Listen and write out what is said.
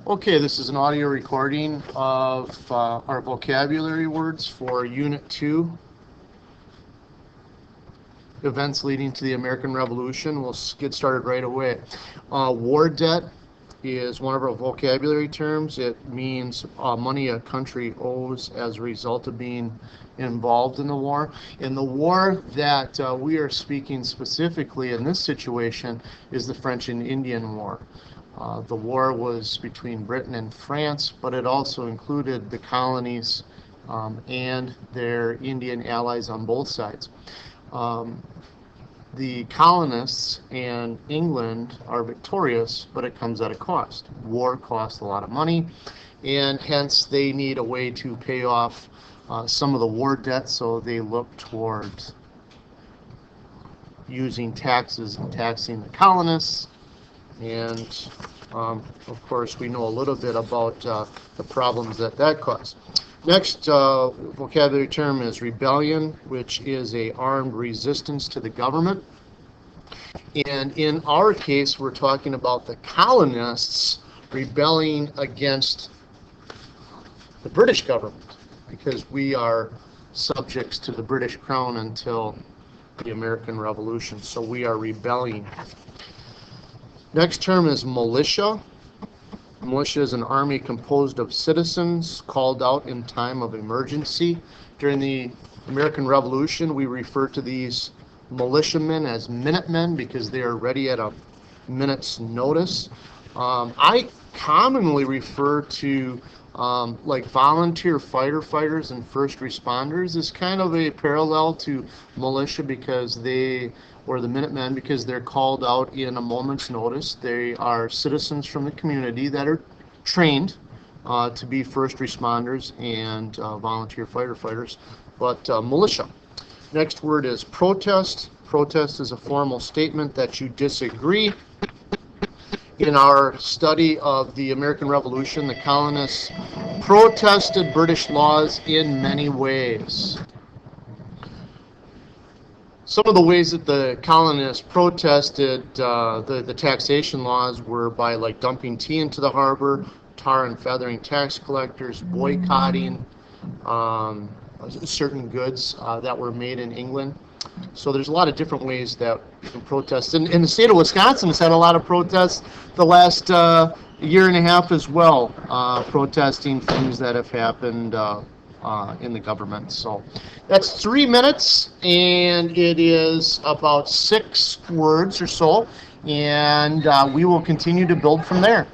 Okay, this is an audio recording of our vocabulary words for Unit 2, Events Leading to the American Revolution. We'll get started right away. War debt is one of our vocabulary terms. It means money a country owes as a result of being involved in the war. In the war that we are speaking specifically in this situation is the French and Indian War. The war was between Britain and France, but it also included the colonies and their Indian allies on both sides. The colonists and England are victorious, but it comes at a cost. War costs a lot of money, and hence they need a way to pay off some of the war debt, so they look towards using taxes and taxing the colonists. And of course, we know a little bit about the problems that caused. Next vocabulary term is rebellion, which is a armed resistance to the government. And in our case, we're talking about the colonists rebelling against the British government, because we are subjects to the British Crown until the American Revolution. So we are rebelling. Next term is militia. Militia is an army composed of citizens called out in time of emergency. During the American Revolution, we refer to these militiamen as Minutemen because they are ready at a minute's notice. I commonly refer to like volunteer firefighters and first responders as kind of a parallel to militia, because or the Minutemen, because they're called out in a moment's notice. They are citizens from the community that are trained to be first responders and volunteer firefighters, but militia. Next word is protest. Protest is a formal statement that you disagree. In our study of the American Revolution, the colonists protested British laws in many ways. Some of the ways that the colonists protested the taxation laws were by like dumping tea into the harbor, tar and feathering tax collectors, boycotting certain goods that were made in England. So there's a lot of different ways that you can protest. And the state of Wisconsin has had a lot of protests the last year and a half as well, protesting things that have happened in the government. So that's 3 minutes, and it is about 6 words or so, and we will continue to build from there.